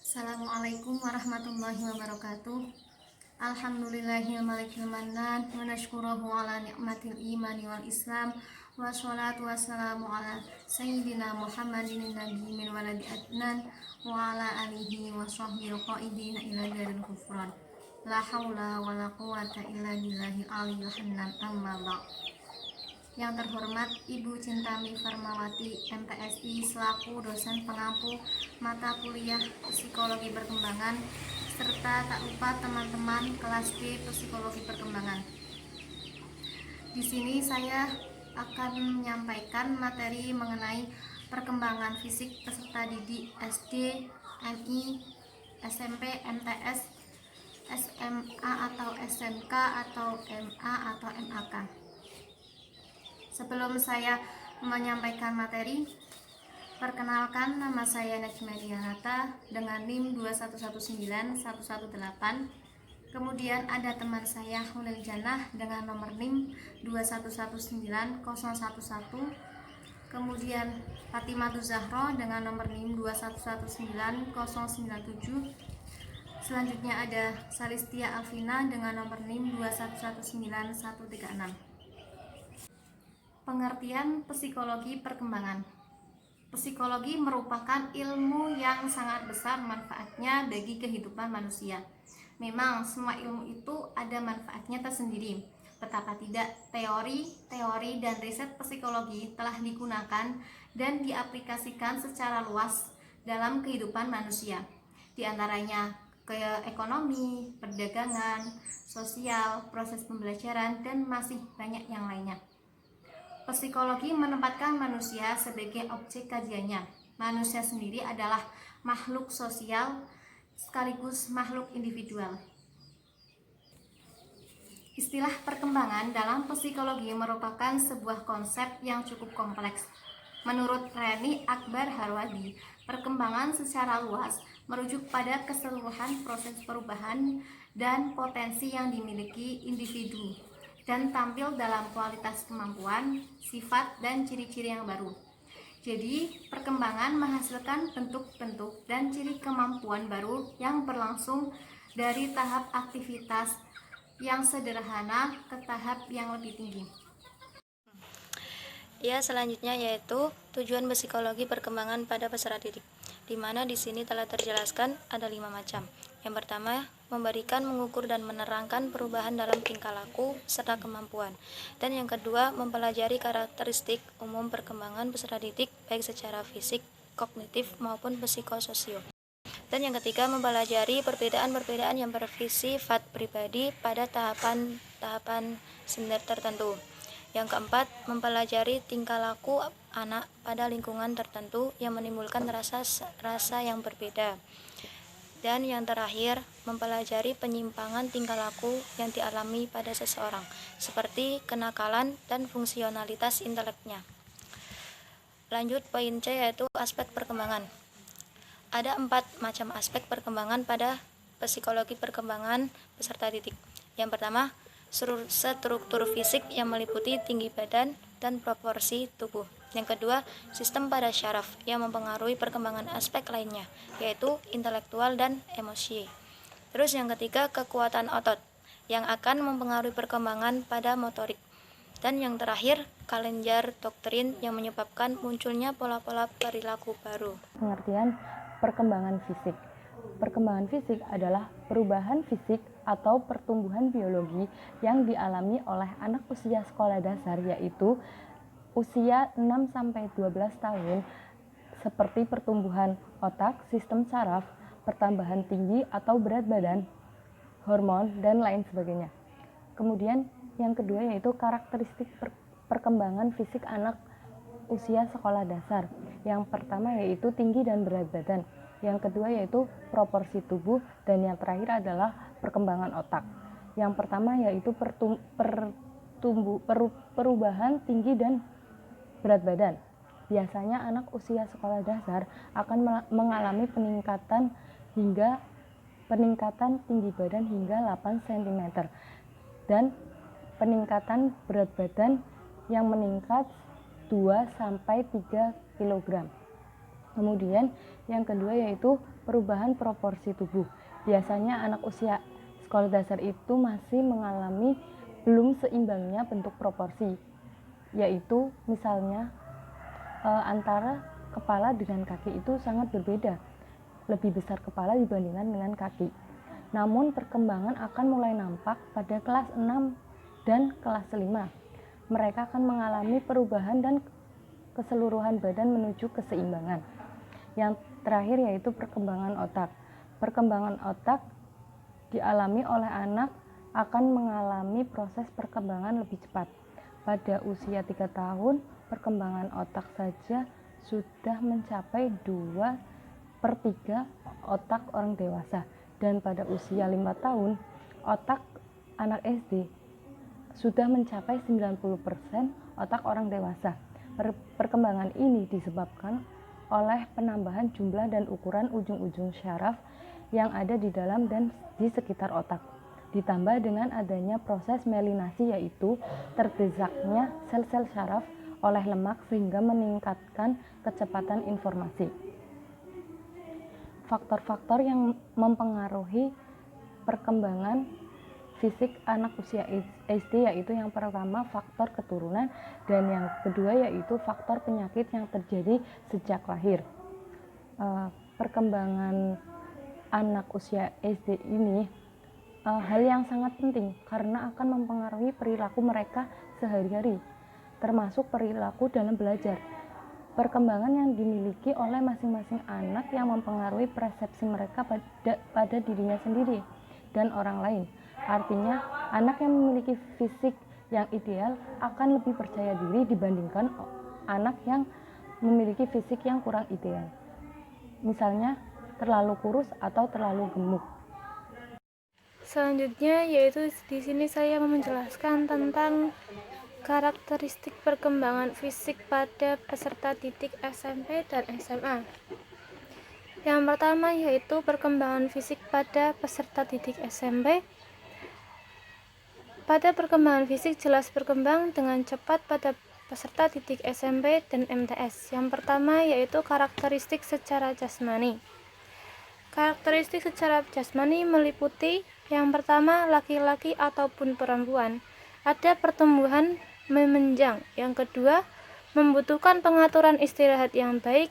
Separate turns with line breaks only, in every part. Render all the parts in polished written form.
Assalamualaikum warahmatullahi wabarakatuh. Alhamdulillahil malikil mannan wa nashkurahu ala ni'matil imani wal islam wa sholatu wassalamu ala sayyidina Muhammadin nabiyyi min waladi adnan wa ala alihi wa sahbihi qaidina ila daril kufran. La haula wa la quwata illa billahil aliyil hannan, amma ba'd. Yang terhormat Ibu Cintami Farmawati, MPSI, selaku dosen pengampu mata kuliah Psikologi Perkembangan, serta tak lupa teman-teman kelas B Psikologi Perkembangan. Di sini saya akan menyampaikan materi mengenai perkembangan fisik peserta didik SD, MI, SMP, MTS, SMA atau SMK atau MA atau MAK. Sebelum saya menyampaikan materi, perkenalkan, nama saya Najma Dianata dengan NIM 2119118. Kemudian ada teman saya Hulil Janah dengan nomor NIM 2119011. Kemudian Fatimah Zahro dengan nomor NIM 2119097. Selanjutnya ada Salistia Alvina dengan nomor NIM 2119136. Pengertian psikologi perkembangan. Psikologi merupakan ilmu yang sangat besar manfaatnya bagi kehidupan manusia. Memang semua ilmu itu ada manfaatnya tersendiri. Betapa tidak, teori dan riset psikologi telah digunakan dan diaplikasikan secara luas dalam kehidupan manusia. Di antaranya ke ekonomi, perdagangan, sosial, proses pembelajaran, dan masih banyak yang lainnya. Psikologi menempatkan manusia sebagai objek kajiannya. Manusia sendiri adalah makhluk sosial sekaligus makhluk individual. Istilah perkembangan dalam psikologi merupakan sebuah konsep yang cukup kompleks. Menurut Reni Akbar Harwadi, perkembangan secara luas merujuk pada keseluruhan proses perubahan dan potensi yang dimiliki individu dan tampil dalam kualitas kemampuan, sifat, dan ciri-ciri yang baru. Jadi, perkembangan menghasilkan bentuk-bentuk dan ciri kemampuan baru yang berlangsung dari tahap aktivitas yang sederhana ke tahap yang lebih tinggi.
Ya, selanjutnya yaitu tujuan psikologi perkembangan pada peserta didik, di mana di sini telah terjelaskan ada 5 macam. Yang pertama, memberikan, mengukur, dan menerangkan perubahan dalam tingkah laku serta kemampuan. Dan yang kedua, mempelajari karakteristik umum perkembangan peserta didik baik secara fisik, kognitif, maupun psikososio. Dan yang ketiga, mempelajari perbedaan-perbedaan yang bersifat pribadi pada tahapan sender tertentu. Yang keempat, mempelajari tingkah laku anak pada lingkungan tertentu yang menimbulkan rasa yang berbeda. Dan yang terakhir, mempelajari penyimpangan tingkah laku yang dialami pada seseorang, seperti kenakalan dan fungsionalitas inteleknya. Lanjut poin C, yaitu aspek perkembangan. Ada 4 macam aspek perkembangan pada psikologi perkembangan peserta didik. Yang pertama, struktur fisik yang meliputi tinggi badan dan proporsi tubuh. Yang kedua, sistem pada syaraf yang mempengaruhi perkembangan aspek lainnya, yaitu intelektual dan emosi. Terus yang ketiga, kekuatan otot yang akan mempengaruhi perkembangan pada motorik. Dan yang terakhir, kelenjar doktrin yang menyebabkan munculnya pola-pola perilaku baru.
Pengertian perkembangan fisik. Perkembangan fisik adalah perubahan fisik atau pertumbuhan biologi yang dialami oleh anak usia sekolah dasar, yaitu usia 6-12 tahun, seperti pertumbuhan otak, sistem saraf, pertambahan tinggi atau berat badan, hormon, dan lain sebagainya. Kemudian yang kedua yaitu karakteristik perkembangan fisik anak usia sekolah dasar. Yang pertama yaitu tinggi dan berat badan. Yang kedua yaitu proporsi tubuh, dan yang terakhir adalah perkembangan otak. Yang pertama yaitu perubahan tinggi dan berat badan. Biasanya anak usia sekolah dasar akan mengalami peningkatan tinggi badan hingga 8 cm dan peningkatan berat badan yang meningkat 2-3 kg. Kemudian yang kedua yaitu perubahan proporsi tubuh. Biasanya anak usia sekolah dasar itu masih mengalami belum seimbangnya bentuk proporsi, yaitu misalnya antara kepala dengan kaki itu sangat berbeda, lebih besar kepala dibandingkan dengan kaki. Namun perkembangan akan mulai nampak pada kelas 6 dan kelas 5. Mereka akan mengalami perubahan dan keseluruhan badan menuju keseimbangan. Yang terakhir yaitu perkembangan otak. Perkembangan otak dialami oleh anak akan mengalami proses perkembangan lebih cepat. Pada usia 3 tahun, perkembangan otak saja sudah mencapai 2/3 otak orang dewasa. Dan pada usia 5 tahun, otak anak SD sudah mencapai 90% otak orang dewasa. Perkembangan ini disebabkan oleh penambahan jumlah dan ukuran ujung-ujung syaraf yang ada di dalam dan di sekitar otak. Ditambah dengan adanya proses melinasi, yaitu terdesaknya sel-sel syaraf oleh lemak sehingga meningkatkan kecepatan informasi. Faktor-faktor yang mempengaruhi perkembangan fisik anak usia SD yaitu yang pertama faktor keturunan dan yang kedua yaitu faktor penyakit yang terjadi sejak lahir. Perkembangan anak usia SD ini hal yang sangat penting karena akan mempengaruhi perilaku mereka sehari-hari, termasuk perilaku dalam belajar. Perkembangan yang dimiliki oleh masing-masing anak yang mempengaruhi persepsi mereka pada dirinya sendiri dan orang lain. Artinya, anak yang memiliki fisik yang ideal akan lebih percaya diri dibandingkan anak yang memiliki fisik yang kurang ideal. Misalnya, terlalu kurus atau terlalu gemuk.
Selanjutnya yaitu di sini saya mau menjelaskan tentang karakteristik perkembangan fisik pada peserta didik SMP dan SMA. Yang pertama yaitu perkembangan fisik pada peserta didik SMP. Pada perkembangan fisik jelas berkembang dengan cepat pada peserta didik SMP dan MTS. Yang pertama yaitu karakteristik secara jasmani. Karakteristik secara jasmani meliputi yang pertama laki-laki ataupun perempuan. Ada pertumbuhan memenjang. Yang kedua membutuhkan pengaturan istirahat yang baik.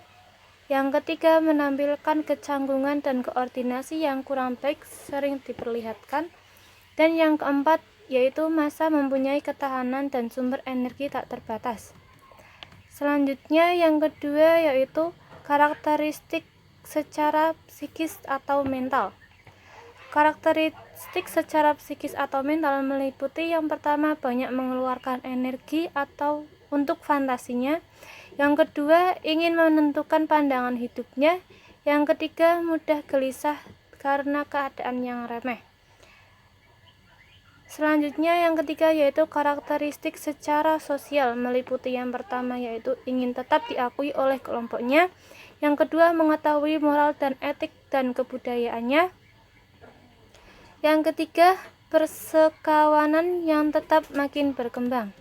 Yang ketiga menampilkan kecanggungan dan koordinasi yang kurang baik sering diperlihatkan. Dan yang keempat yaitu masa mempunyai ketahanan dan sumber energi tak terbatas. Selanjutnya yang kedua yaitu karakteristik secara psikis atau mental. Karakteristik secara psikis atau mental meliputi yang pertama banyak mengeluarkan energi atau untuk fantasinya. Yang kedua ingin menentukan pandangan hidupnya. Yang ketiga mudah gelisah karena keadaan yang remeh. Selanjutnya yang ketiga yaitu karakteristik secara sosial meliputi yang pertama yaitu ingin tetap diakui oleh kelompoknya. Yang kedua mengetahui moral dan etik dan kebudayaannya. Yang ketiga persekawanan yang tetap makin berkembang.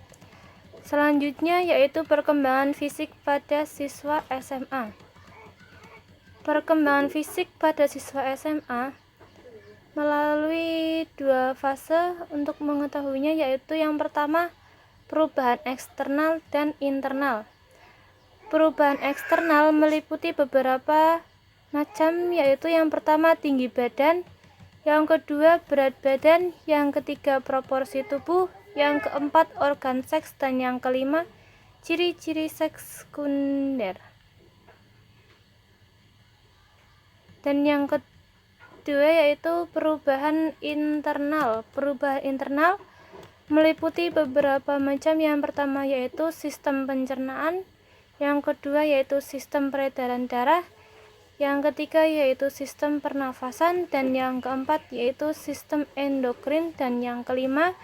Selanjutnya yaitu perkembangan fisik pada siswa SMA. Perkembangan fisik pada siswa SMA melalui dua fase untuk mengetahuinya yaitu yang pertama perubahan eksternal dan internal. Perubahan eksternal meliputi beberapa macam yaitu yang pertama tinggi badan, yang kedua berat badan, yang ketiga proporsi tubuh, yang keempat organ seks, dan yang kelima ciri-ciri sekunder. Dan yang kedua yaitu perubahan internal. Perubahan internal meliputi beberapa macam. Yang pertama yaitu sistem pencernaan, yang kedua yaitu sistem peredaran darah, yang ketiga yaitu sistem pernafasan, dan yang keempat yaitu sistem endokrin, dan yang kelima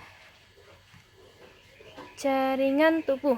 jaringan tubuh.